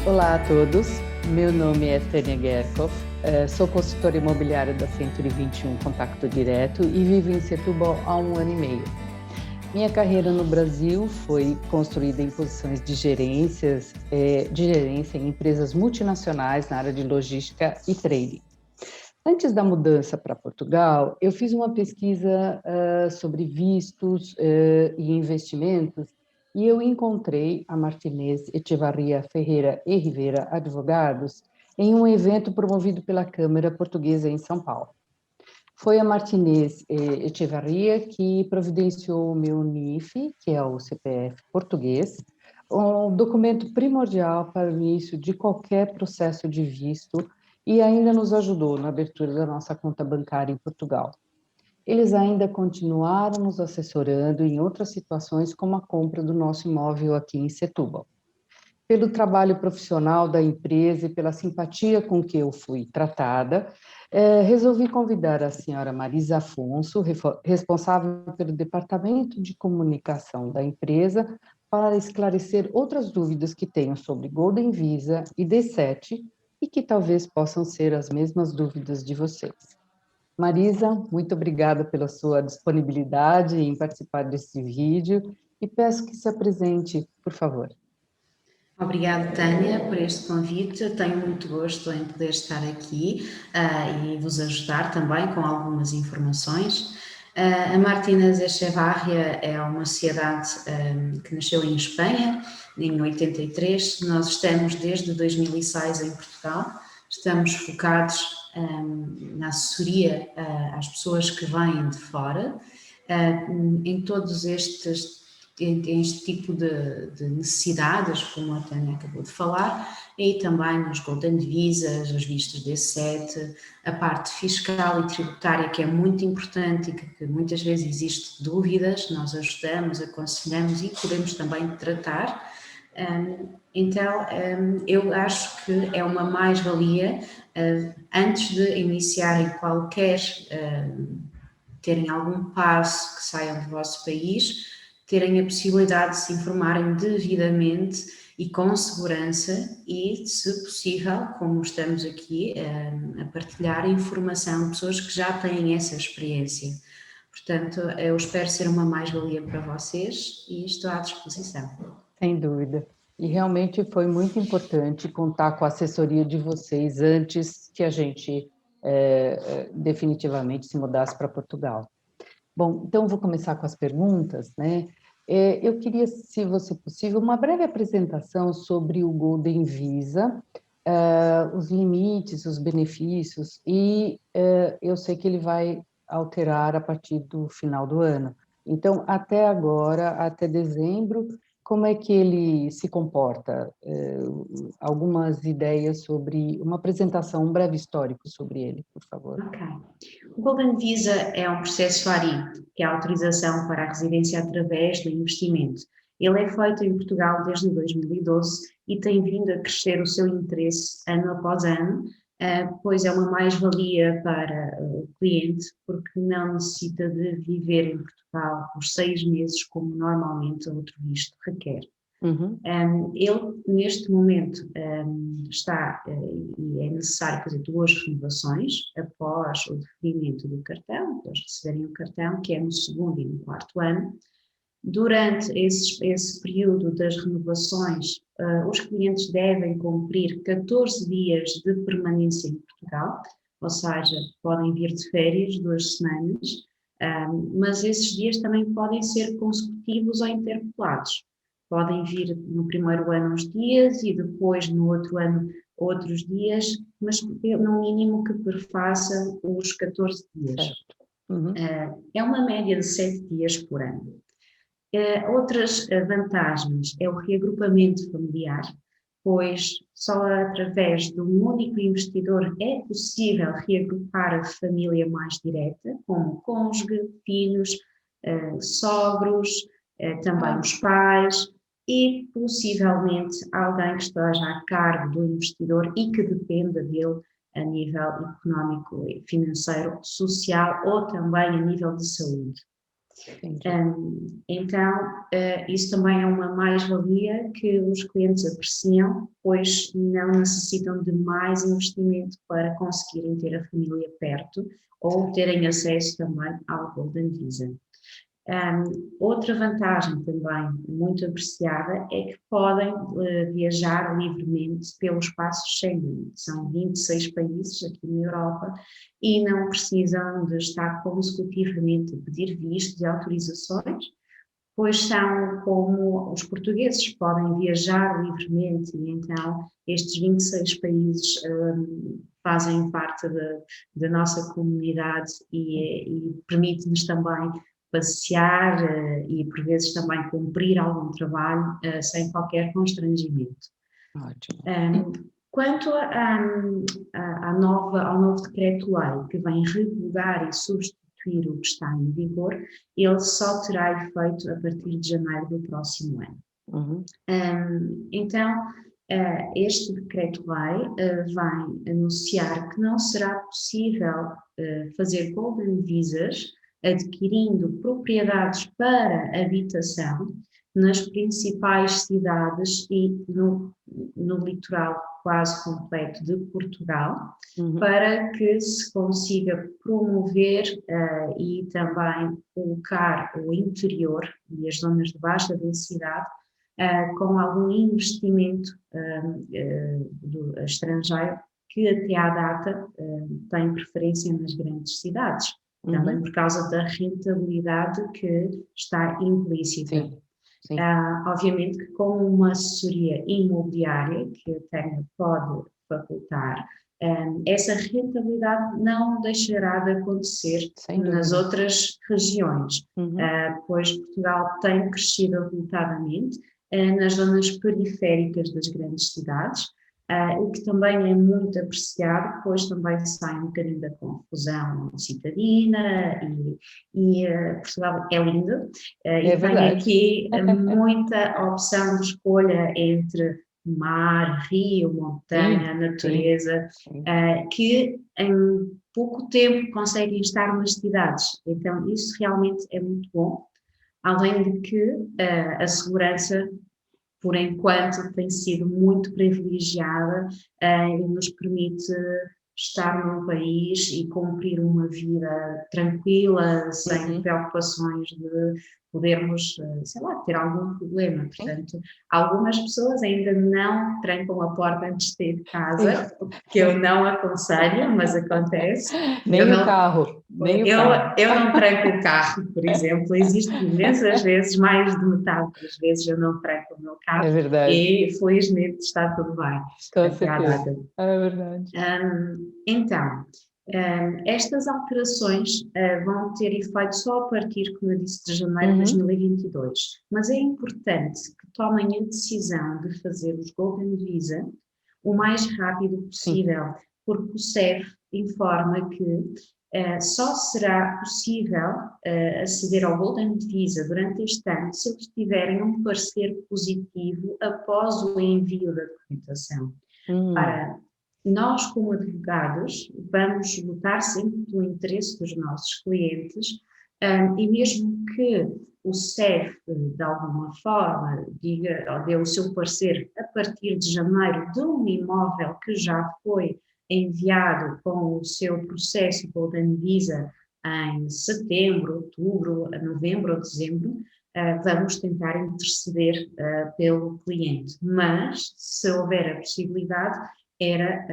Olá a todos, meu nome é Tânia Gerkoff, sou consultora imobiliária da Century 21 Contato Direto e vivo em Setúbal há 1 ano e meio. Minha carreira no Brasil foi construída em posições de gerência em empresas multinacionais na área de logística e trading. Antes da mudança para Portugal, eu fiz uma pesquisa sobre vistos e investimentos e eu encontrei a Martinez Echevarria Ferreira e Rivera Advogados em um evento promovido pela Câmara Portuguesa em São Paulo. Foi a Martinez Echevarria que providenciou o meu NIF, que é o CPF português, um documento primordial para o início de qualquer processo de visto e ainda nos ajudou na abertura da nossa conta bancária em Portugal. Eles ainda continuaram nos assessorando em outras situações, como a compra do nosso imóvel aqui em Setúbal. Pelo trabalho profissional da empresa e pela simpatia com que eu fui tratada, resolvi convidar a senhora Marisa Afonso, responsável pelo departamento de comunicação da empresa, para esclarecer outras dúvidas que tenho sobre Golden Visa e D7 e que talvez possam ser as mesmas dúvidas de vocês. Marisa, muito obrigada pela sua disponibilidade em participar desse vídeo e peço que se apresente, por favor. Obrigada, Tânia, por este convite. Eu tenho muito gosto em poder estar aqui e vos ajudar também com algumas informações. A Martinez Echevarria é uma sociedade que nasceu em Espanha, em 83. Nós estamos desde 2006 em Portugal. Estamos focados na assessoria às pessoas que vêm de fora, em todos este tipo de necessidades, como a Tânia acabou de falar, e também nos Golden Visas, os vistos D7, a parte fiscal e tributária, que é muito importante e que muitas vezes existe dúvidas, nós ajudamos, aconselhamos e podemos também tratar. Então, eu acho que é uma mais-valia, antes de iniciarem qualquer, terem algum passo que saiam do vosso país, terem a possibilidade de se informarem devidamente e com segurança e, se possível, como estamos aqui a partilhar informação de pessoas que já têm essa experiência. Portanto, eu espero ser uma mais-valia para vocês e estou à disposição. Sem dúvida. E realmente foi muito importante contar com a assessoria de vocês antes que a gente definitivamente se mudasse para Portugal. Bom, então vou começar com as perguntas, né? Eu queria, se fosse possível, uma breve apresentação sobre o Golden Visa, os limites, os benefícios, e eu sei que ele vai alterar a partir do final do ano. Então, até agora, até dezembro, como é que ele se comporta? Algumas ideias sobre, uma apresentação, um breve histórico sobre ele, por favor. Ok. O Golden Visa é um processo ARI, que é a autorização para a residência através do investimento. Ele é feito em Portugal desde 2012 e tem vindo a crescer o seu interesse ano após ano, pois é uma mais-valia para o cliente, porque não necessita de viver em Portugal por 6 meses, como normalmente outro visto requer. Uhum. Ele, neste momento, está e é necessário fazer 2 renovações após o deferimento do cartão, após receberem o cartão, que é no 2º e no 4º ano. Durante esse período das renovações, os clientes devem cumprir 14 dias de permanência em Portugal, ou seja, podem vir de férias 2 semanas, mas esses dias também podem ser consecutivos ou intercalados. Podem vir no primeiro ano uns dias e depois no outro ano outros dias, mas no mínimo que perfaça os 14 dias. Uhum. É uma média de 7 dias por ano. Outras vantagens é o reagrupamento familiar, pois só através de um único investidor é possível reagrupar a família mais direta, como cônjuge, filhos, sogros, também os pais e possivelmente alguém que esteja a cargo do investidor e que dependa dele a nível económico, financeiro, social ou também a nível de saúde. Entendi. Então, isso também é uma mais-valia que os clientes apreciam, pois não necessitam de mais investimento para conseguirem ter a família perto ou terem acesso também ao Golden Visa. Outra vantagem também muito apreciada é que podem viajar livremente pelo espaço Schengen. São 26 países aqui na Europa e não precisam de estar consecutivamente a pedir vistos e autorizações, pois são como os portugueses podem viajar livremente e então estes 26 países fazem parte da nossa comunidade e permite-nos também passear e por vezes também cumprir algum trabalho sem qualquer constrangimento. Ótimo. Quanto ao novo decreto-lei que vem revogar e substituir o que está em vigor, ele só terá efeito a partir de janeiro do próximo ano. Uhum. Então, este decreto-lei vai anunciar que não será possível fazer Golden Visas adquirindo propriedades para habitação nas principais cidades e no litoral quase completo de Portugal, para que se consiga promover e também colocar o interior e as zonas de baixa densidade com algum investimento do estrangeiro que até à data tem preferência nas grandes cidades, também por causa da rentabilidade que está implícita. Sim. Sim. Obviamente que com uma assessoria imobiliária que a Tânia pode facultar, essa rentabilidade não deixará de acontecer nas outras regiões, pois Portugal tem crescido avultadamente nas zonas periféricas das grandes cidades, o que também é muito apreciado, pois também sai um bocadinho da confusão citadina e Portugal é lindo e tem aqui muita opção de escolha entre mar, rio, montanha, natureza, que em pouco tempo conseguem estar nas cidades. Então isso realmente é muito bom, além de que a segurança por enquanto tem sido muito privilegiada e nos permite estar num país e cumprir uma vida tranquila, sem preocupações de podermos, sei lá, ter algum problema. Portanto, algumas pessoas ainda não trancam a porta antes de sair de casa, que eu não aconselho, mas acontece. Nem o carro. Eu não tranco o carro, por exemplo. Existe imensas vezes, mais de metade das vezes eu não tranco o meu carro. É verdade. E felizmente está tudo bem. Com certeza. É verdade. Então, estas alterações vão ter efeito só a partir, como eu disse, de janeiro de 2022. Mas é importante que tomem a decisão de fazer os Golden Visa o mais rápido possível, porque o CEF informa que só será possível aceder ao Golden Visa durante este ano se eles tiverem um parecer positivo após o envio da documentação. Para nós, como advogados, vamos lutar sempre pelo interesse dos nossos clientes e mesmo que o CEF, de alguma forma, diga ou dê o seu parecer a partir de janeiro de um imóvel que já foi enviado com o seu processo Golden Visa em setembro, outubro, novembro ou dezembro, vamos tentar interceder pelo cliente. Mas, se houver a possibilidade, era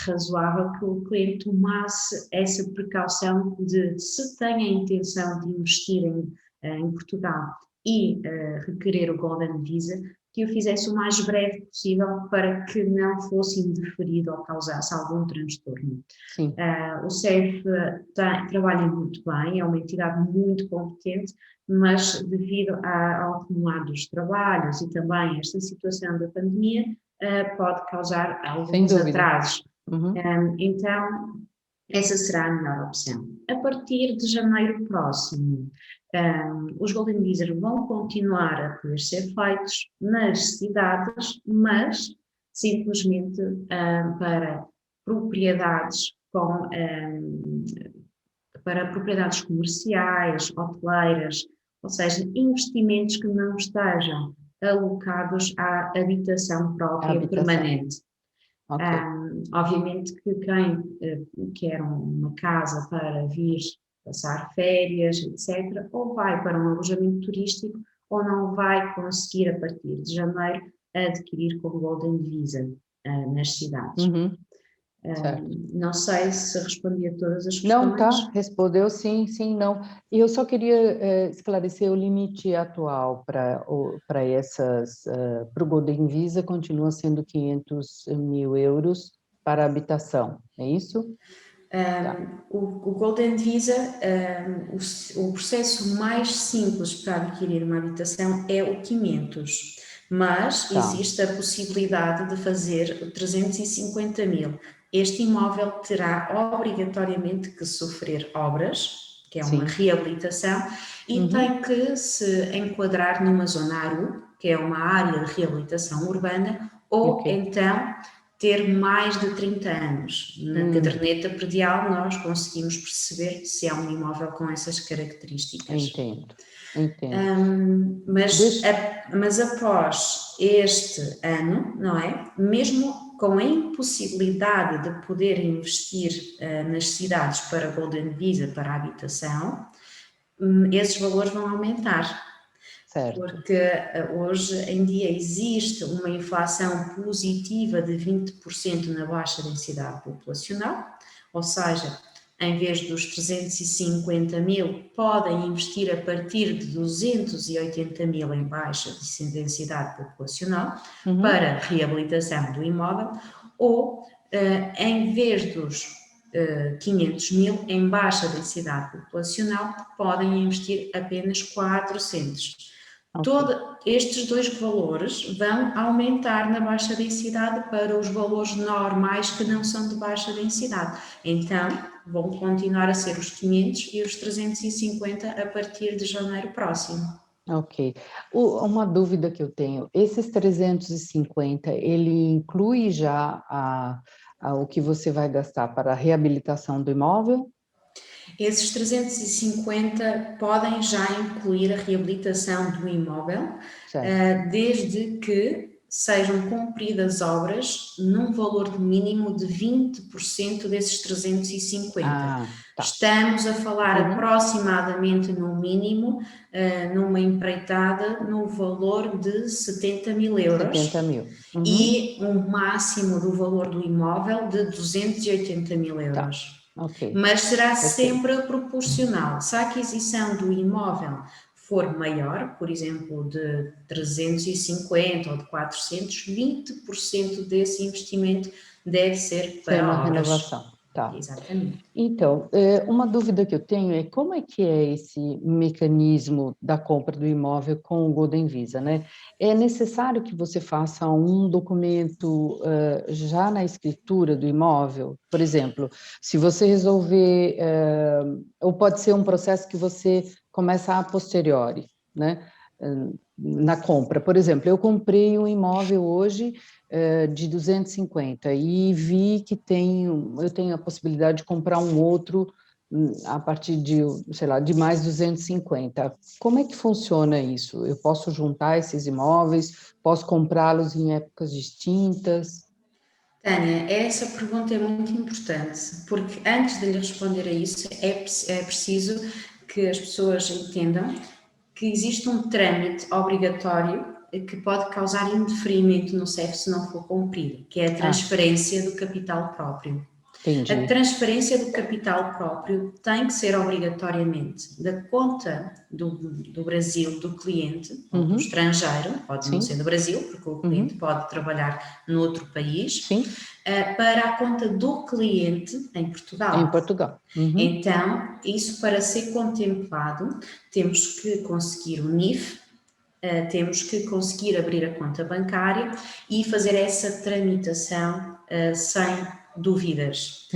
razoável que o cliente tomasse essa precaução de, se tem a intenção de investir em Portugal e requerer o Golden Visa, que o fizesse o mais breve possível para que não fosse indeferido ou causasse algum transtorno. O CEF trabalha muito bem, é uma entidade muito competente, mas devido ao acumular dos trabalhos e também esta situação da pandemia, pode causar alguns atrasos. Então, essa será a melhor opção. A partir de janeiro próximo, os Golden Visa vão continuar a poder ser feitos nas cidades, mas simplesmente para propriedades para propriedades comerciais, hoteleiras, ou seja, investimentos que não estejam alocados à habitação A própria habitação. permanente. Ok. Obviamente que quem quer uma casa para vir passar férias, etc., ou vai para um alojamento turístico ou não vai conseguir, a partir de janeiro, adquirir com Golden Visa nas cidades. Uhum. Certo. Não sei se respondi a todas as Não, questões. tá, respondeu sim, sim, não. E eu só queria esclarecer o limite atual para essas, para o Golden Visa continua sendo 500 mil euros para habitação, é isso? Tá. O Golden Visa, o processo mais simples para adquirir uma habitação é o 500, mas Tá. existe a possibilidade de fazer o 350 mil. Este imóvel terá obrigatoriamente que sofrer obras, que é uma Sim. reabilitação, e tem que se enquadrar numa zona ARU, que é uma área de reabilitação urbana, ou Ok. então ter mais de 30 anos. Na caderneta predial nós conseguimos perceber se é um imóvel com essas características. Entendo, entendo. Mas após este ano, não é? Mesmo com a impossibilidade de poder investir nas cidades para Golden Visa, para a habitação, esses valores vão aumentar. Certo. Porque hoje em dia existe uma inflação positiva de 20% na baixa densidade populacional, ou seja, em vez dos 350 mil, podem investir a partir de 280 mil em baixa densidade populacional para reabilitação do imóvel, ou em vez dos 500 mil em baixa densidade populacional, podem investir apenas 400. Okay. Estes dois valores vão aumentar na baixa densidade para os valores normais que não são de baixa densidade. Então, vão continuar a ser os 500 e os 350 a partir de janeiro próximo. Ok. Uma dúvida que eu tenho, esses 350, ele inclui já o que você vai gastar para a reabilitação do imóvel? Esses 350 podem já incluir a reabilitação do imóvel, desde que sejam cumpridas obras num valor mínimo de 20% desses 350. Tá. Estamos a falar aproximadamente no mínimo, numa empreitada, no valor de 70 mil euros. 70 mil. E um máximo do valor do imóvel de 280 mil euros. Tá. Okay. Mas será sempre proporcional. Se a aquisição do imóvel for maior, por exemplo, de 350 ou de 400, 20% desse investimento deve ser para uma obras. Renovação. Tá. Exatamente. Então, uma dúvida que eu tenho é como é que é esse mecanismo da compra do imóvel com o Golden Visa, né? É necessário que você faça um documento já na escritura do imóvel? Por exemplo, se você resolver, ou pode ser um processo que você começa a posteriori, né? Na compra. Por exemplo, eu comprei um imóvel hoje de 250 e vi que eu tenho a possibilidade de comprar um outro a partir de, sei lá, de mais 250. Como é que funciona isso? Eu posso juntar esses imóveis? Posso comprá-los em épocas distintas? Tânia, essa pergunta é muito importante, porque antes de lhe responder a isso, é preciso que as pessoas entendam que existe um trâmite obrigatório que pode causar indeferimento no CEF se não for cumprido, que é a transferência do capital próprio. Entendi. A transferência do capital próprio tem que ser obrigatoriamente da conta do Brasil do cliente, ou do estrangeiro, pode não ser do Brasil, porque o cliente pode trabalhar noutro país, para a conta do cliente em Portugal. Em Portugal. Então, isso para ser contemplado, temos que conseguir o NIF, temos que conseguir abrir a conta bancária e fazer essa tramitação sem dúvidas.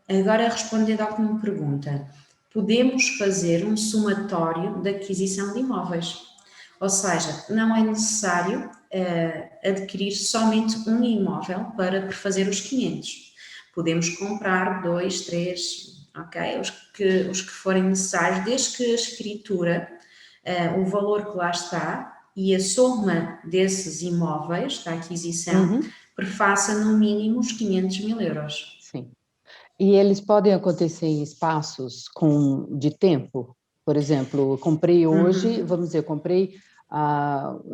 Agora, respondendo ao que me pergunta, podemos fazer um somatório de aquisição de imóveis, ou seja, não é necessário adquirir somente um imóvel para prefazer os 500. Podemos comprar 2, 3, ok? Os que forem necessários, desde que a escritura, o valor que lá está e a soma desses imóveis da aquisição Uhum, prefaça no mínimo os 500 mil euros. sim. E eles podem acontecer em espaços de tempo? Por exemplo, eu comprei hoje, Uhum. vamos dizer, eu comprei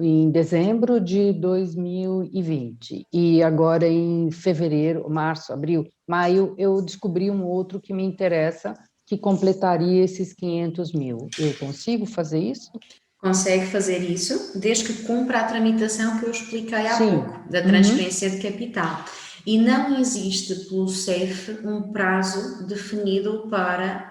em dezembro de 2020, e agora em fevereiro, março, abril, maio, eu descobri um outro que me interessa, que completaria esses 500 mil. Eu consigo fazer isso? Consegue fazer isso desde que cumpra a tramitação que eu expliquei há Sim. pouco, da Uhum. transferência de capital. E não existe pelo CEF um prazo definido para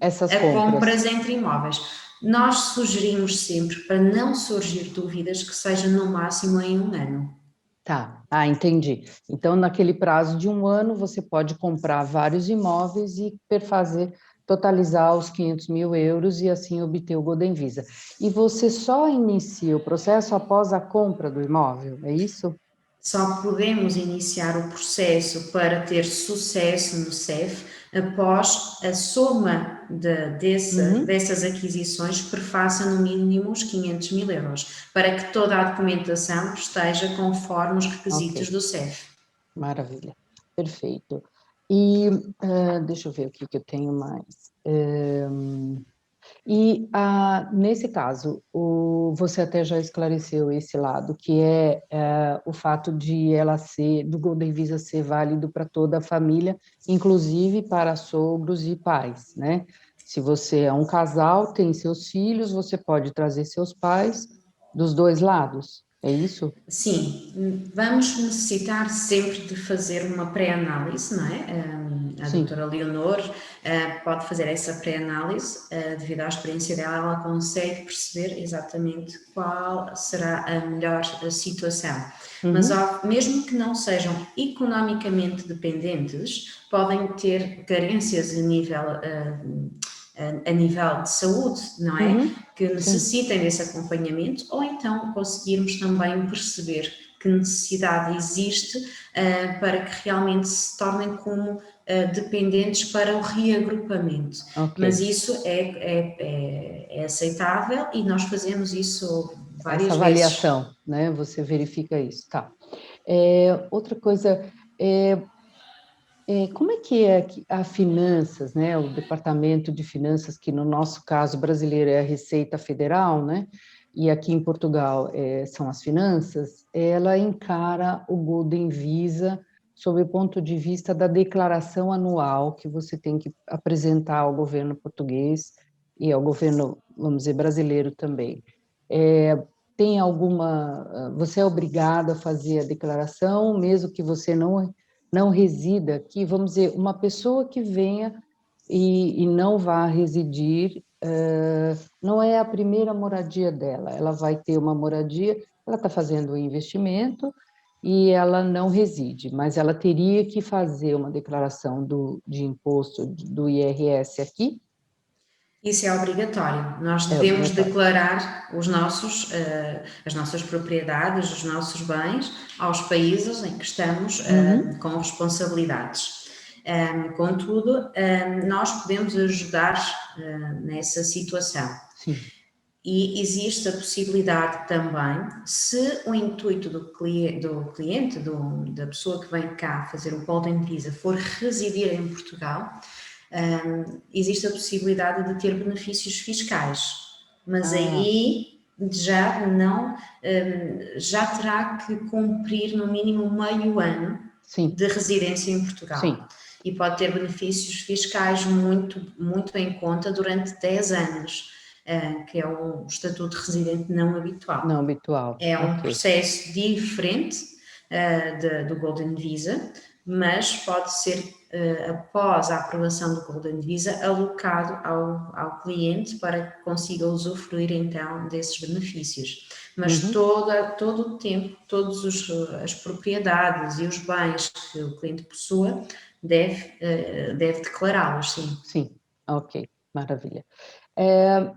Essas a compras. compras entre imóveis. Nós sugerimos sempre, para não surgir dúvidas, que seja no máximo em um ano. Tá, entendi. Então, naquele prazo de um ano, você pode comprar vários imóveis e perfazer, totalizar os 500 mil euros e assim obter o Golden Visa. E você só inicia o processo após a compra do imóvel, é isso? Só podemos iniciar o processo para ter sucesso no CEF após a soma Uhum. dessas aquisições prefaça no mínimo os 500 mil euros, para que toda a documentação esteja conforme os Ok, requisitos do CEF. maravilha. Perfeito. E deixa eu ver o que eu tenho mais. E, nesse caso, você até já esclareceu esse lado, que é o fato de do Golden Visa ser válido para toda a família, inclusive para sogros e pais, né? Se você é um casal, tem seus filhos, você pode trazer seus pais dos dois lados, é isso? Sim, vamos necessitar sempre de fazer uma pré-análise, não é? A Sim. doutora Leonor pode fazer essa pré-análise, devido à experiência dela, ela consegue perceber exatamente qual será a melhor situação. Mas Uhum. mesmo que não sejam economicamente dependentes, podem ter carências a nível de saúde, não é? Uhum. Que Sim. necessitem desse acompanhamento, ou então conseguirmos também perceber que necessidade existe para que realmente se tornem como dependentes para o reagrupamento. Ok. Mas isso é aceitável e nós fazemos isso Essa várias vezes. avaliação, né? Você verifica isso, tá? Outra coisa, como é que a finanças, né, o departamento de finanças, que no nosso caso brasileiro é a Receita Federal, né, e aqui em Portugal são as finanças, ela encara o Golden Visa sob o ponto de vista da declaração anual que você tem que apresentar ao governo português e ao governo, vamos dizer, brasileiro também. Tem você é obrigado a fazer a declaração, mesmo que você não resida aqui, vamos dizer, uma pessoa que venha e não vá residir, não é a primeira moradia dela, ela vai ter uma moradia, ela está fazendo um investimento e ela não reside, mas ela teria que fazer uma declaração de imposto do IRS aqui, Isso é obrigatório. Nós é devemos obrigatório. declarar as nossas propriedades, os nossos bens aos países em que estamos Uhum, com responsabilidades. Contudo, nós podemos ajudar nessa situação. sim. E existe a possibilidade também, se o intuito do cliente, da pessoa que vem cá fazer o Golden Visa, for residir em Portugal, existe a possibilidade de ter benefícios fiscais, mas Ah, aí já não, já terá que cumprir no mínimo meio ano sim, de residência em Portugal. sim. E pode ter benefícios fiscais muito, muito em conta durante 10 anos, que é um estatuto de residente não habitual. Não habitual, É um ok. processo diferente do Golden Visa, mas pode ser, após a aprovação do Golden Visa, alocado ao cliente para que consiga usufruir então desses benefícios. Mas Uhum, todo o tempo, todas as propriedades e os bens que o cliente possua, deve declará-los, sim. sim, ok, maravilha. É,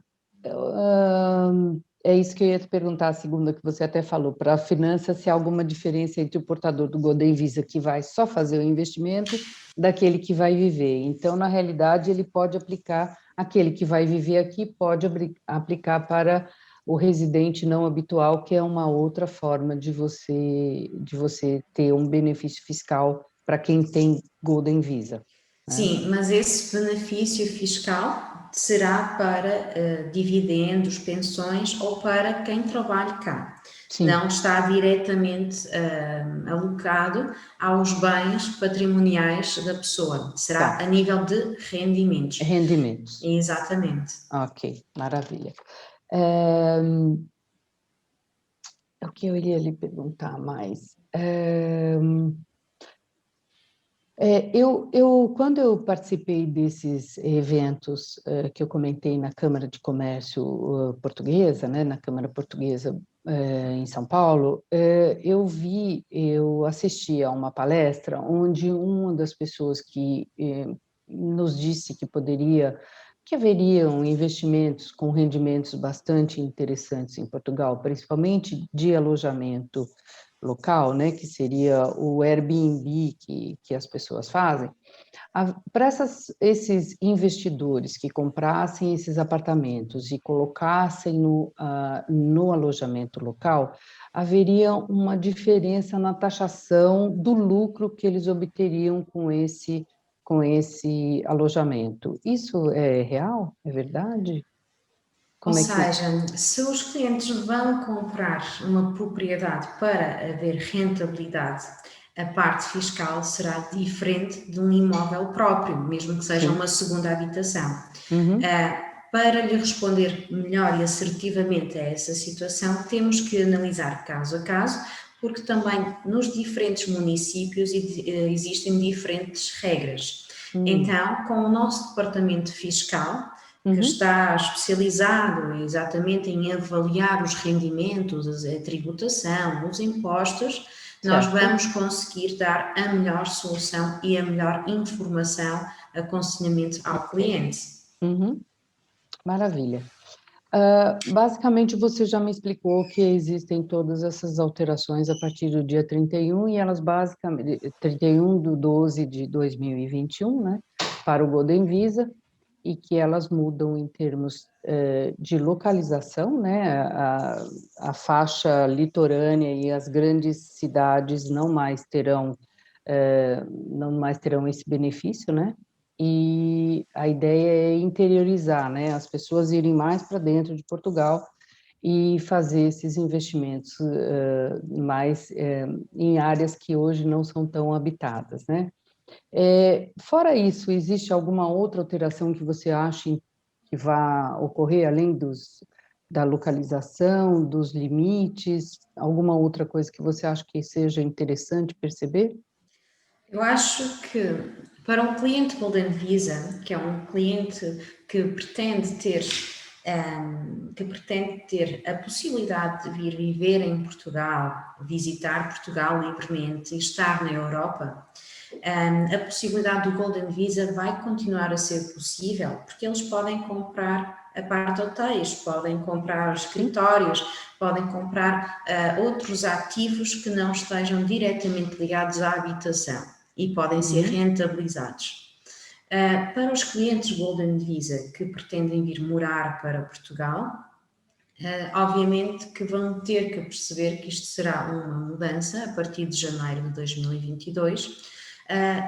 É isso que eu ia te perguntar, a segunda que você até falou, para a finança, se há alguma diferença entre o portador do Golden Visa que vai só fazer o investimento daquele que vai viver. Então, na realidade, ele pode aplicar, aquele que vai viver aqui pode aplicar para o residente não habitual, que é uma outra forma de você ter um benefício fiscal para quem tem Golden Visa, né? Sim, mas esse benefício fiscal será para dividendos, pensões ou para quem trabalha cá. Sim, Não está diretamente alocado aos bens patrimoniais da pessoa. Será a tá. nível de rendimentos. Rendimentos. Exatamente. Ok, maravilha. É, o que eu iria lhe perguntar mais? Quando eu participei desses eventos que eu comentei na Câmara de Comércio Portuguesa, né, na Câmara Portuguesa em São Paulo, eu assisti a uma palestra onde uma das pessoas que nos disse que haveriam investimentos com rendimentos bastante interessantes em Portugal, principalmente de alojamento local, né, que seria o Airbnb que as pessoas fazem, para esses investidores que comprassem esses apartamentos e colocassem no alojamento local, haveria uma diferença na taxação do lucro que eles obteriam com esse alojamento. Isso é real? É verdade? Ou Como é que... seja, se os clientes vão comprar uma propriedade para haver rentabilidade, a parte fiscal será diferente de um imóvel próprio, mesmo que seja uma Sim. segunda habitação. Uhum. Para lhe responder melhor e assertivamente a essa situação, temos que analisar caso a caso, porque também nos diferentes municípios existem diferentes regras. Uhum. Então, com o nosso departamento fiscal, que Uhum. está especializado exatamente em avaliar os rendimentos, a tributação, os impostos, nós Certo. vamos conseguir dar a melhor solução e a melhor informação, aconselhamento ao cliente. Uhum. Maravilha. Basicamente, você já me explicou que existem todas essas alterações a partir do dia 31 e elas basicamente, 31/12/2021, né, para o Golden Visa, e que elas mudam em termos de localização, né, a faixa litorânea e as grandes cidades não mais terão esse benefício, né, e a ideia é interiorizar, né, as pessoas irem mais para dentro de Portugal e fazer esses investimentos mais em áreas que hoje não são tão habitadas, né? Fora isso, existe alguma outra alteração que você acha que vai ocorrer, além da localização, dos limites, alguma outra coisa que você acha que seja interessante perceber? Eu acho que para um cliente Golden Visa, que é um cliente que pretende ter a possibilidade de vir viver em Portugal, visitar Portugal livremente e estar na Europa, a possibilidade do Golden Visa vai continuar a ser possível, porque eles podem comprar a parte hotéis, podem comprar Sim. escritórios, podem comprar outros ativos que não estejam diretamente ligados à habitação e podem ser Uhum. rentabilizados. Para os clientes Golden Visa que pretendem vir morar para Portugal, obviamente que vão ter que perceber que isto será uma mudança a partir de janeiro de 2022,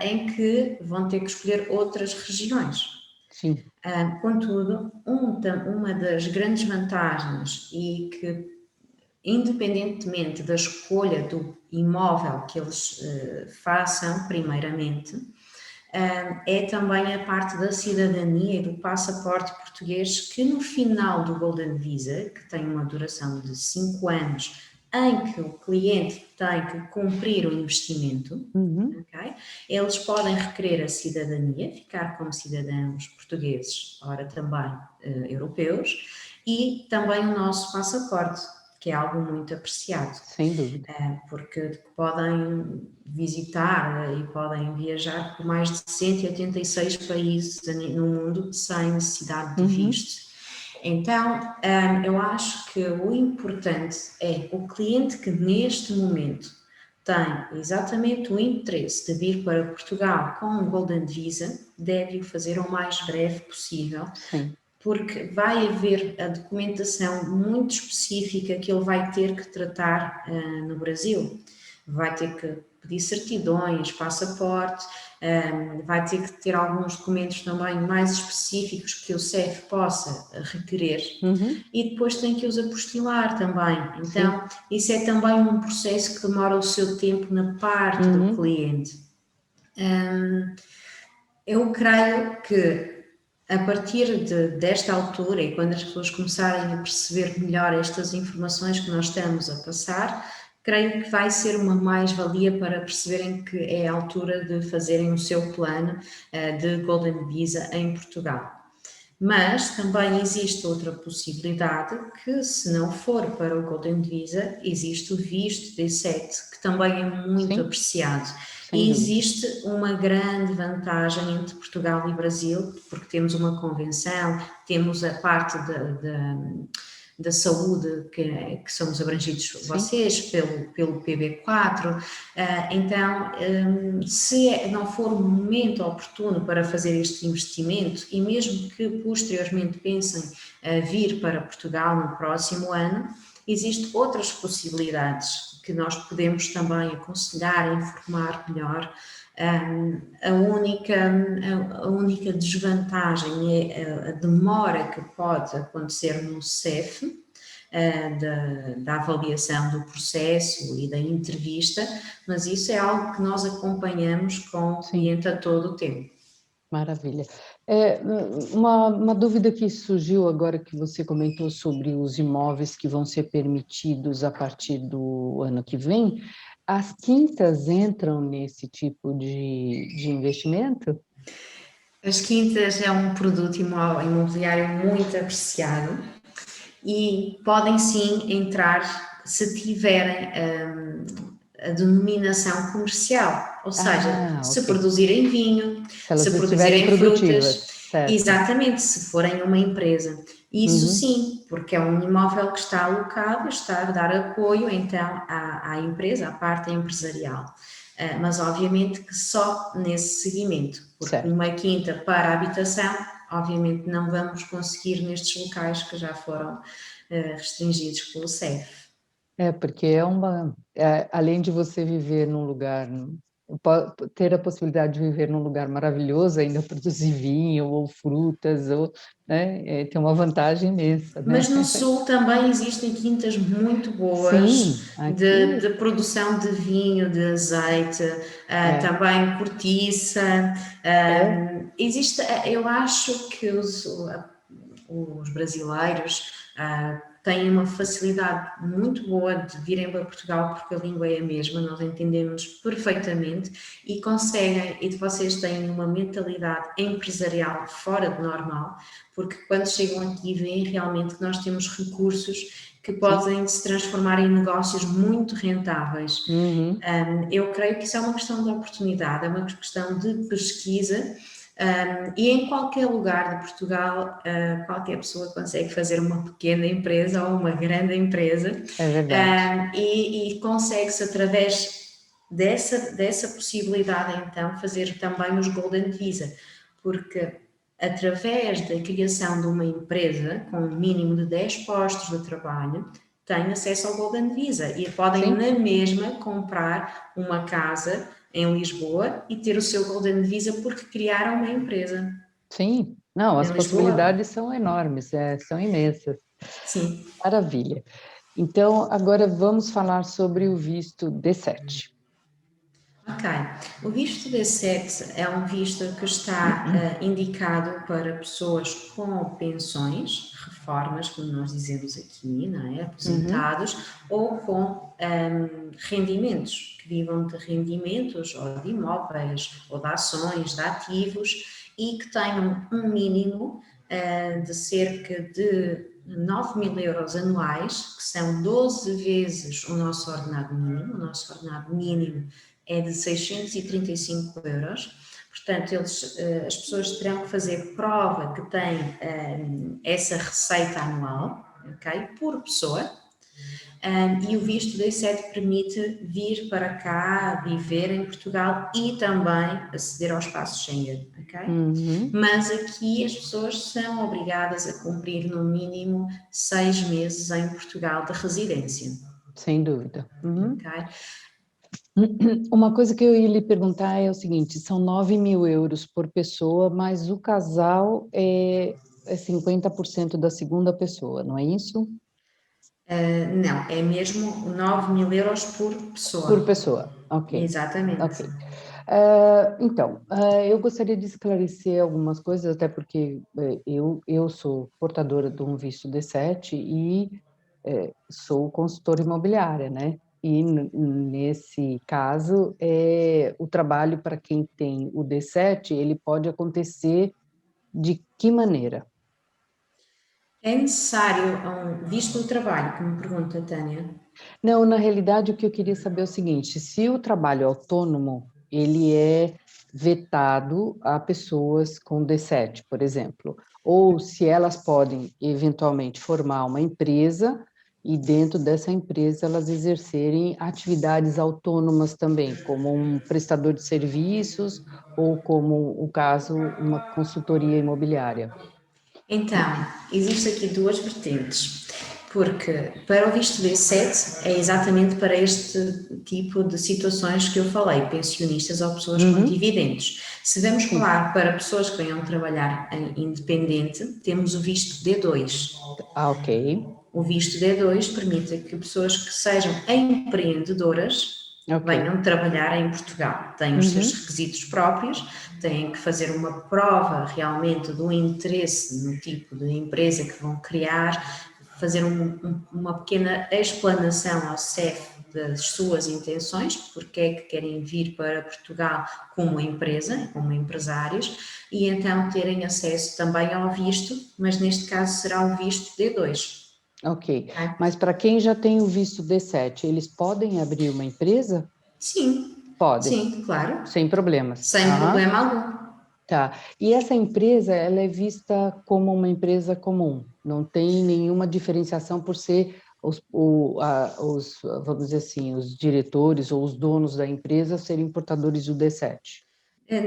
em que vão ter que escolher outras regiões. Sim. Contudo, uma das grandes vantagens e que, independentemente da escolha do imóvel que eles façam, primeiramente, é também a parte da cidadania e do passaporte português, que no final do Golden Visa, que tem uma duração de 5 anos, em que o cliente tem que cumprir o investimento, Uhum. okay? Eles podem requerer a cidadania, ficar como cidadãos portugueses, ora também europeus, e também o nosso passaporte, que é algo muito apreciado, Sem dúvida. porque podem visitar e podem viajar por mais de 186 países no mundo sem necessidade de Uhum. visto. Então, eu acho que o importante é o cliente que neste momento tem exatamente o interesse de vir para Portugal com o Golden Visa, deve o fazer o mais breve possível, Sim. porque vai haver a documentação muito específica que ele vai ter que tratar no Brasil. Vai ter que pedir certidões, passaporte, vai ter que ter alguns documentos também mais específicos que o CEF possa requerer Uhum. e depois tem que os apostilar também. Sim. Então, isso é também um processo que demora o seu tempo na parte do Uhum. cliente. Eu creio que a partir desta altura e quando as pessoas começarem a perceber melhor estas informações que nós estamos a passar, creio que vai ser uma mais-valia para perceberem que é a altura de fazerem o seu plano de Golden Visa em Portugal. Mas também existe outra possibilidade que, se não for para o Golden Visa, existe o visto D7, que também é muito Sim, apreciado. sem E dúvida. existe uma grande vantagem entre Portugal e Brasil, porque temos uma convenção, temos a parte da saúde que somos abrangidos Sim. vocês pelo PB4, então se não for o momento oportuno para fazer este investimento e mesmo que posteriormente pensem vir para Portugal no próximo ano, existem outras possibilidades que nós podemos também aconselhar, informar melhor. A única desvantagem é a demora que pode acontecer no CEF, da avaliação do processo e da entrevista, mas isso é algo que nós acompanhamos com o Sim. cliente a todo o tempo. Maravilha. Uma dúvida que surgiu agora que você comentou sobre os imóveis que vão ser permitidos a partir do ano que vem, as quintas entram nesse tipo de investimento? As quintas é um produto imobiliário muito apreciado e podem sim entrar se tiverem a denominação comercial, ou seja, se Ok. produzirem vinho, Se elas se estiverem produzirem produtivas, frutas, certo? exatamente, se forem uma empresa. Isso Uhum, sim, porque é um imóvel que está alocado, está a dar apoio então à empresa, à parte empresarial. Mas obviamente que só nesse segmento, porque certo. uma quinta para a habitação, obviamente não vamos conseguir nestes locais que já foram restringidos pelo CEF. Porque além de você viver num lugar, ter a possibilidade de viver num lugar maravilhoso, ainda produzir vinho ou frutas, ou, né, tem uma vantagem imensa, Mas né? no sul também existem quintas muito boas Sim, de aqui produção de vinho, de azeite, é, também cortiça. é, Existe, eu acho que os brasileiros têm uma facilidade muito boa de virem para Portugal porque a língua é a mesma, nós entendemos perfeitamente e conseguem, e vocês têm uma mentalidade empresarial fora de normal, porque quando chegam aqui veem realmente que nós temos recursos que sim, podem se transformar em negócios muito rentáveis. uhum, Eu creio que isso é uma questão de oportunidade, é uma questão de pesquisa. E em qualquer lugar de Portugal, qualquer pessoa consegue fazer uma pequena empresa ou uma grande empresa, é verdade. e consegue-se através dessa possibilidade então fazer também os Golden Visa, porque através da criação de uma empresa com um mínimo de 10 postos de trabalho, têm acesso ao Golden Visa e podem Sim, na mesma comprar uma casa em Lisboa e ter o seu Golden Visa porque criaram uma empresa sim. Não, em as Lisboa. possibilidades são enormes, são imensas. Sim. Maravilha. Então, agora vamos falar sobre o visto D7. Ok. O visto D7 é um visto que está indicado para pessoas com pensões, reformas, como nós dizemos aqui, não é? Uhum, Aposentados, ou com rendimentos, que vivam de rendimentos, ou de imóveis, ou de ações, de ativos, e que tenham um mínimo de cerca de 9.000 euros anuais, que são 12 vezes o nosso ordenado mínimo. O nosso ordenado mínimo é de 635 euros. Portanto, as pessoas terão que fazer prova que têm essa receita anual, ok? Por pessoa. E o visto D7 permite vir para cá, viver em Portugal e também aceder ao espaço Schengen, ok? Mas aqui as pessoas são obrigadas a cumprir no mínimo 6 meses em Portugal de residência. Sem dúvida. Ok? Uma coisa que eu ia lhe perguntar é o seguinte, são 9.000 € por pessoa, mas o casal é 50% da segunda pessoa, não é isso? Não, é mesmo 9.000 € por pessoa. Por pessoa, ok. Exatamente. Ok. Então, eu gostaria de esclarecer algumas coisas, até porque eu sou portadora de um visto D7 e sou consultora imobiliária, né? E nesse caso, o trabalho para quem tem o D7, ele pode acontecer de que maneira? É necessário um visto do trabalho, que me pergunta, Tânia? Não, na realidade, o que eu queria saber é o seguinte, se o trabalho autônomo, ele é vetado a pessoas com D7, por exemplo, ou se elas podem, eventualmente, formar uma empresa e dentro dessa empresa elas exercerem atividades autônomas também, como um prestador de serviços ou como o caso, uma consultoria imobiliária. Então, existe aqui duas vertentes, porque para o visto D7 é exatamente para este tipo de situações que eu falei, pensionistas ou pessoas com dividendos. Se vamos Sim. falar para pessoas que venham trabalhar em independente, temos o visto D2. Ok. O visto D2 permite que pessoas que sejam empreendedoras Ok. venham trabalhar em Portugal. Têm os seus requisitos próprios, têm que fazer uma prova realmente do interesse no tipo de empresa que vão criar, fazer uma pequena explanação ao CEF das suas intenções, porque é que querem vir para Portugal como empresa, como empresários, e então terem acesso também ao visto, mas neste caso será o visto D2. Ok, mas para quem já tem o visto D7, eles podem abrir uma empresa? Sim, Podem, sim, claro, sem problemas. sem problema algum. Tá. E essa empresa, ela é vista como uma empresa comum, não tem nenhuma diferenciação por ser vamos dizer assim, os diretores ou os donos da empresa serem portadores do D7.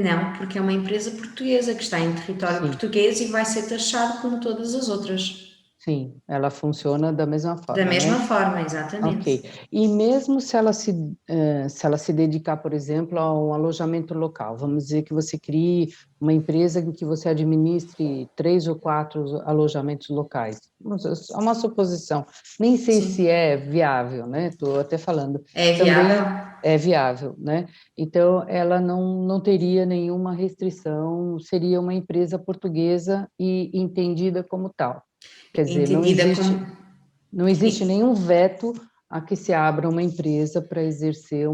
Não, porque é uma empresa portuguesa que está em território Sim. português e vai ser taxado como todas as outras. Sim, ela funciona da mesma Da forma, mesma né? forma, exatamente. Ok. E mesmo se ela se dedicar, por exemplo, a um alojamento local, vamos dizer que você crie uma empresa em que você administre 3 ou 4 alojamentos locais. É uma suposição. Nem sei Sim. se é viável, né? Estou até falando. É viável? Também é viável, né? Então, ela não teria nenhuma restrição, seria uma empresa portuguesa e entendida como tal. Quer dizer, Entendida como. não existe nenhum veto a que se abra uma empresa para exercer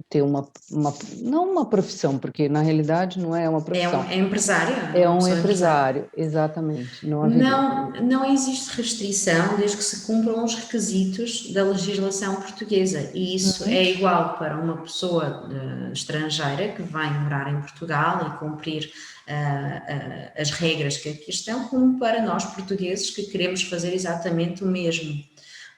ter não uma profissão, porque na realidade não é uma profissão, É empresário, é é uma um pessoa empresária. empresário, exatamente, não haveria. Não existe restrição desde que se cumpram os requisitos da legislação portuguesa e isso é igual para uma pessoa estrangeira que vai morar em Portugal e cumprir as regras que aqui estão, como para nós portugueses que queremos fazer exatamente o mesmo.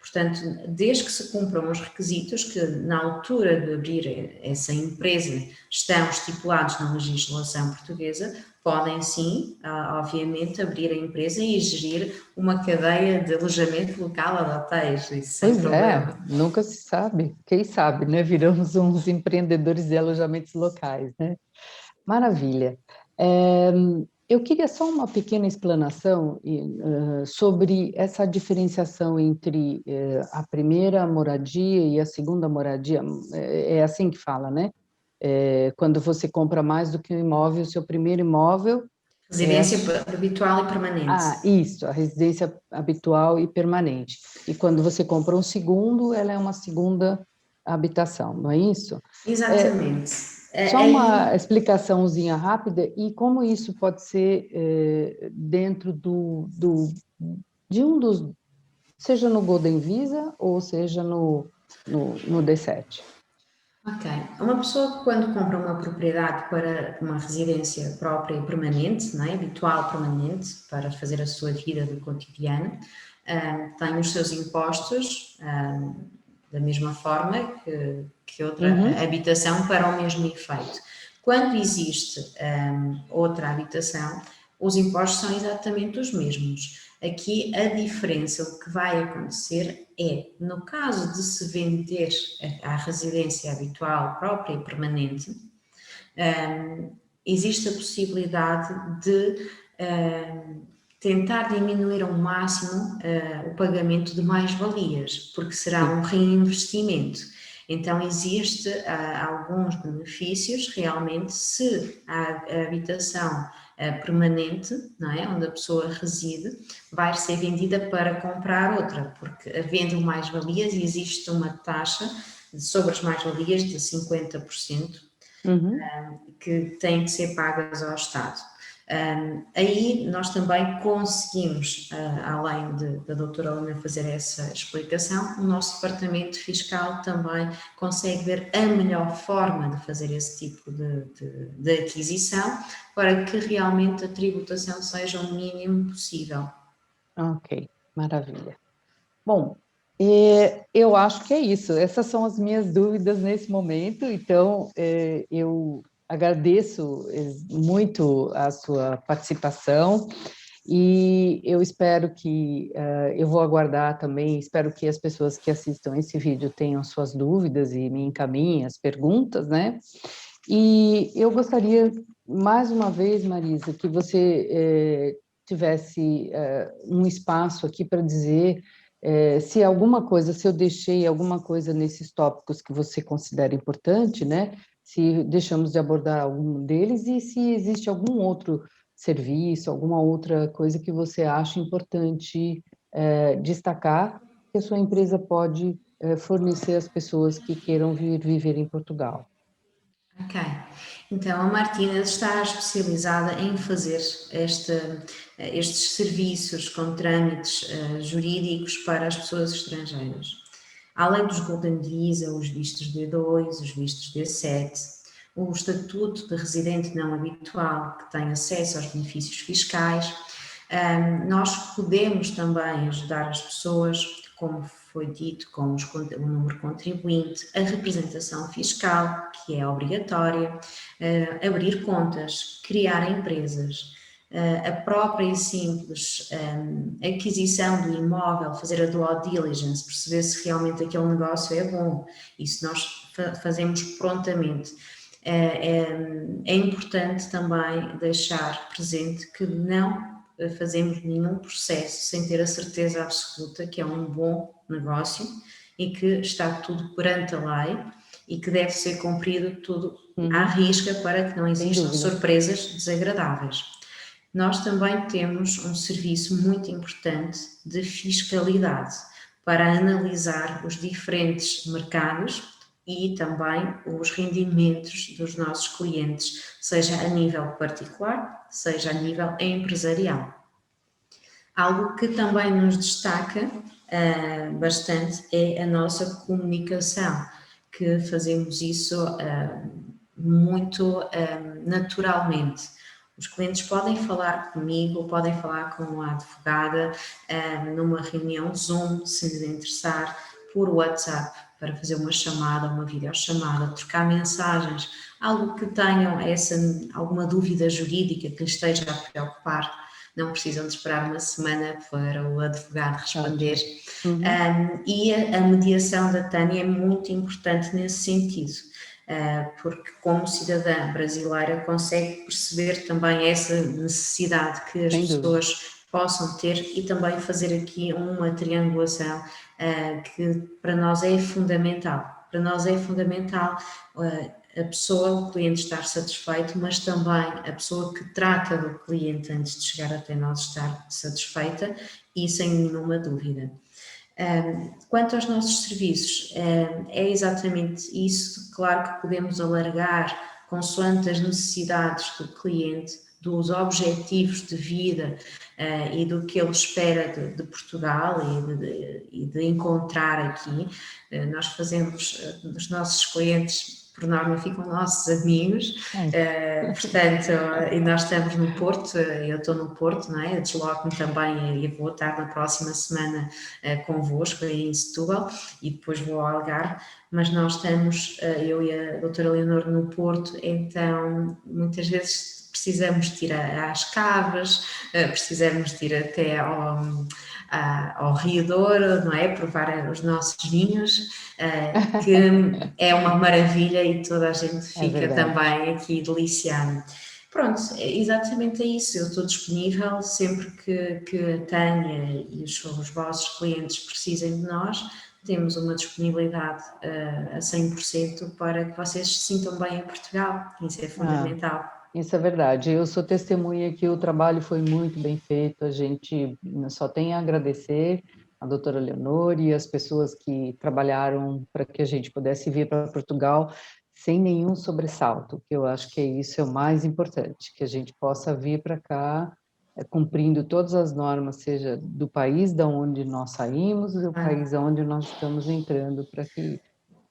Portanto, desde que se cumpram os requisitos que na altura de abrir essa empresa estão estipulados na legislação portuguesa, podem sim, obviamente, abrir a empresa e gerir uma cadeia de alojamento local a hotéis, isso sem Pois é, problema. nunca se sabe, quem sabe, né? Viramos uns empreendedores de alojamentos locais, né? Maravilha. É, eu queria só uma pequena explanação sobre essa diferenciação entre a primeira moradia e a segunda moradia. É assim que fala, né? Quando você compra mais do que um imóvel, o seu primeiro imóvel é Residência habitual e permanente. isso, a residência habitual e permanente. E quando você compra um segundo, ela é uma segunda habitação, não é isso? Exatamente. Só uma Aí explicaçãozinha rápida, e como isso pode ser dentro de um dos, seja no Golden Visa ou seja no D7. Ok. Uma pessoa quando compra uma propriedade para uma residência própria e permanente, não é? Habitual, permanente, para fazer a sua vida do cotidiano, tem os seus impostos, da mesma forma que outra Uhum. habitação para o mesmo efeito. Quando existe outra habitação, os impostos são exatamente os mesmos. Aqui a diferença, o que vai acontecer é, no caso de se vender a residência habitual, própria e permanente, existe a possibilidade de tentar diminuir ao máximo o pagamento de mais-valias, porque será Sim. um reinvestimento. Então, existe alguns benefícios realmente se a habitação permanente, não é, onde a pessoa reside, vai ser vendida para comprar outra, porque havendo mais-valias existe uma taxa sobre as mais-valias de 50%, Uhum. que têm que ser pagas ao Estado. Aí nós também conseguimos, além da doutora Helena fazer essa explicação, o nosso departamento fiscal também consegue ver a melhor forma de fazer esse tipo de aquisição para que realmente a tributação seja o mínimo possível. Ok, maravilha. Bom, eu acho que é isso. Essas são as minhas dúvidas nesse momento. Então, eu agradeço muito a sua participação e eu espero que eu vou aguardar também. Espero que as pessoas que assistam esse vídeo tenham suas dúvidas e me encaminhem as perguntas, né? E eu gostaria, mais uma vez, Marisa, que você tivesse um espaço aqui para dizer se alguma coisa, se eu deixei alguma coisa nesses tópicos que você considera importante, né? Se deixamos de abordar algum deles e se existe algum outro serviço, alguma outra coisa que você acha importante destacar que a sua empresa pode fornecer às pessoas que queiram vir viver em Portugal. Ok, então a Martínez está especializada em fazer estes serviços com trâmites jurídicos para as pessoas estrangeiras. Além dos Golden Visa, os vistos D2, os vistos D7, o estatuto de residente não habitual, que tem acesso aos benefícios fiscais, nós podemos também ajudar as pessoas, como foi dito, com o número contribuinte, a representação fiscal, que é obrigatória, abrir contas, criar empresas, a própria e simples aquisição do imóvel, fazer a due diligence, perceber se realmente aquele negócio é bom, isso nós fazemos prontamente. É importante também deixar presente que não fazemos nenhum processo sem ter a certeza absoluta que é um bom negócio e que está tudo perante a lei e que deve ser cumprido tudo à Uhum, risca para que não sem existam dúvida. surpresas desagradáveis. Nós também temos um serviço muito importante de fiscalidade para analisar os diferentes mercados e também os rendimentos dos nossos clientes, seja a nível particular, seja a nível empresarial. Algo que também nos destaca bastante é a nossa comunicação, que fazemos isso muito naturalmente. Os clientes podem falar comigo, podem falar com a advogada numa reunião Zoom, se lhes interessar, por WhatsApp, para fazer uma chamada, uma videochamada, trocar mensagens, algo que tenham alguma dúvida jurídica que lhes esteja a preocupar, não precisam de esperar uma semana para o advogado responder. Ótimo. Uhum, E a mediação da Tânia é muito importante nesse sentido, porque como cidadã brasileira consegue perceber também essa necessidade que as sem dúvida. pessoas possam ter e também fazer aqui uma triangulação que para nós é fundamental. Para nós é fundamental a pessoa, o cliente estar satisfeito, mas também a pessoa que trata do cliente antes de chegar até nós estar satisfeita e sem nenhuma dúvida. Quanto aos nossos serviços, é exatamente isso. Claro que podemos alargar consoante as necessidades do cliente, dos objetivos de vida e do que ele espera de Portugal e de encontrar aqui. Nós fazemos, os nossos clientes, por norma, ficam nossos amigos, portanto, e nós estamos no Porto, eu estou no Porto, não é? Eu desloco-me também e vou estar na próxima semana convosco aí em Setúbal e depois vou ao Algarve, mas nós estamos, eu e a doutora Leonor, no Porto, então muitas vezes precisamos de ir às caves, precisamos de ir até ao Rio Douro, não é? Provar os nossos vinhos, que é uma maravilha e toda a gente fica também aqui deliciada. Pronto, exatamente é isso. Eu estou disponível sempre que a Tânia e os vossos clientes precisem de nós. Temos uma disponibilidade a 100% para que vocês se sintam bem em Portugal. Isso é fundamental. Isso é verdade. Eu sou testemunha que o trabalho foi muito bem feito. A gente só tem a agradecer a doutora Leonor e as pessoas que trabalharam para que a gente pudesse vir para Portugal sem nenhum sobressalto, que eu acho que isso é o mais importante, que a gente possa vir para cá cumprindo todas as normas, seja do país da onde nós saímos, do país onde nós estamos entrando, para que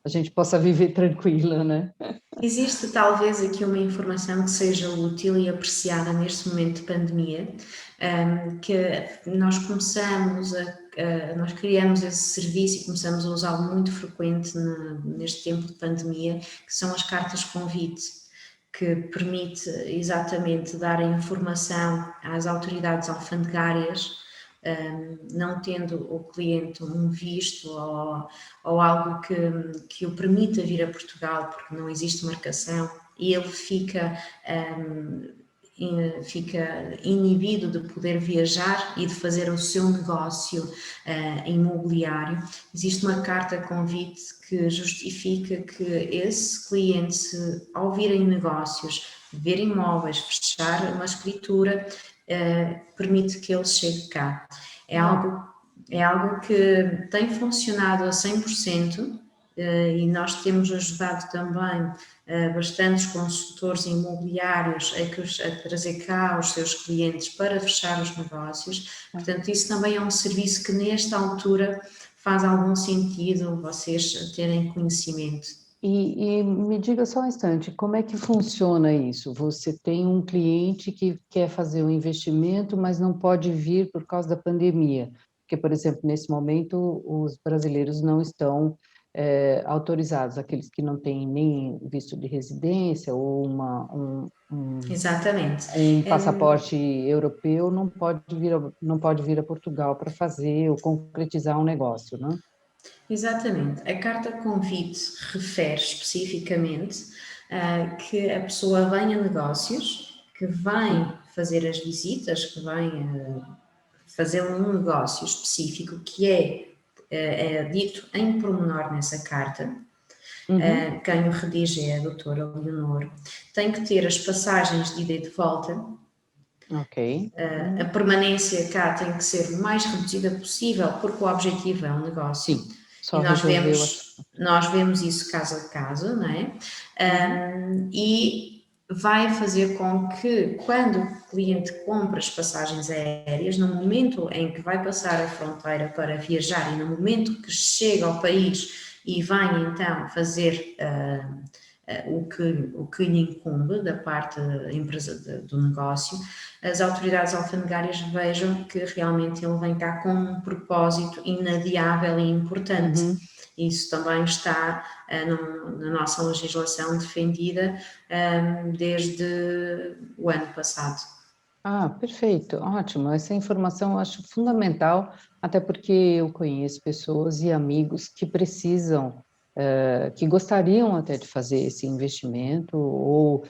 a gente possa viver tranquila, né? Existe talvez aqui uma informação que seja útil e apreciada neste momento de pandemia, que nós nós criamos esse serviço e começamos a usá-lo muito frequente neste tempo de pandemia, que são as cartas convite, que permite exatamente dar a informação às autoridades alfandegárias, não tendo o cliente um visto ou algo que o permita vir a Portugal, porque não existe marcação, e ele fica inibido de poder viajar e de fazer o seu negócio imobiliário. Existe uma carta convite que justifica que esse cliente, ao vir em negócios, ver imóveis, fechar uma escritura, permite que ele chegue cá. É algo que tem funcionado a 100%, e nós temos ajudado também bastantes consultores imobiliários a trazer cá os seus clientes para fechar os negócios. Portanto, isso também é um serviço que nesta altura faz algum sentido vocês terem conhecimento. E me diga só um instante, como é que funciona isso? Você tem um cliente que quer fazer um investimento, mas não pode vir por causa da pandemia, porque, por exemplo, nesse momento, os brasileiros não estão autorizados, aqueles que não têm nem visto de residência ou Exatamente. Um passaporte europeu não pode vir a Portugal para fazer ou concretizar um negócio, não? Exatamente. A carta convite refere especificamente que a pessoa vem a negócios, que vem fazer as visitas, que vem fazer um negócio específico que é dito em pormenor nessa carta. Quem o redige é a doutora Leonor. Tem que ter as passagens de ida e de volta. Ok. A permanência cá tem que ser o mais reduzida possível, porque o objetivo é um negócio. Sim. E nós vemos isso caso a caso, não é? E vai fazer com que, quando o cliente compra as passagens aéreas, no momento em que vai passar a fronteira para viajar e no momento que chega ao país e vai então fazer o que lhe incumbe da parte da empresa do negócio, as autoridades alfandegárias vejam que realmente ele vem cá com um propósito inadiável e importante. Isso também está na nossa legislação defendida desde o ano passado. Perfeito, ótimo. Essa informação eu acho fundamental, até porque eu conheço pessoas e amigos que precisam, que gostariam até de fazer esse investimento ou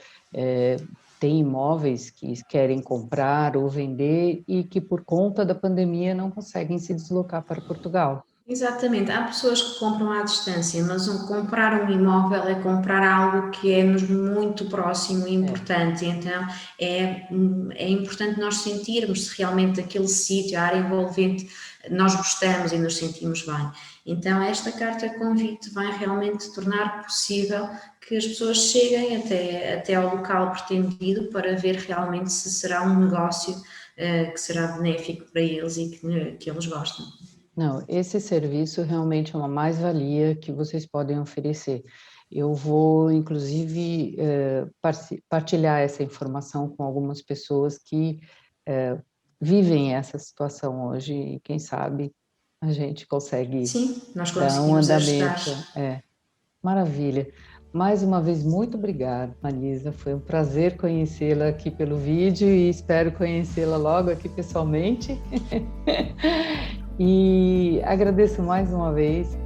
têm imóveis que querem comprar ou vender e que por conta da pandemia não conseguem se deslocar para Portugal. Exatamente, há pessoas que compram à distância, mas comprar um imóvel é comprar algo que é-nos muito próximo e importante, então é importante nós sentirmos se realmente aquele sítio, a área envolvente, nós gostamos e nos sentimos bem. Então esta carta convite vai realmente tornar possível que as pessoas cheguem até ao local pretendido para ver realmente se será um negócio que será benéfico para eles e que eles gostam. Não, esse serviço realmente é uma mais-valia que vocês podem oferecer. Eu vou, inclusive, partilhar essa informação com algumas pessoas que vivem essa situação hoje e quem sabe a gente consegue Sim, nós dar um conseguimos ajudar. andamento. Maravilha. Mais uma vez, muito obrigada, Marisa. Foi um prazer conhecê-la aqui pelo vídeo e espero conhecê-la logo aqui pessoalmente. E agradeço mais uma vez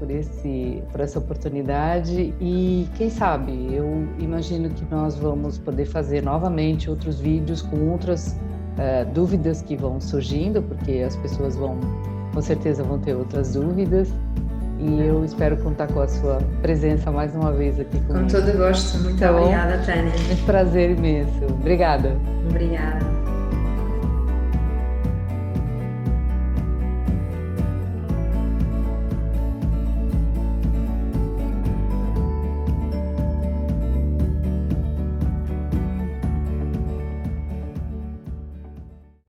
por essa oportunidade e quem sabe, eu imagino que nós vamos poder fazer novamente outros vídeos com outras dúvidas que vão surgindo, porque as pessoas com certeza vão ter outras dúvidas e eu espero contar com a sua presença mais uma vez aqui comigo. Com todo gosto. Muito obrigada, Tânia. Um prazer imenso. Obrigada. Obrigada.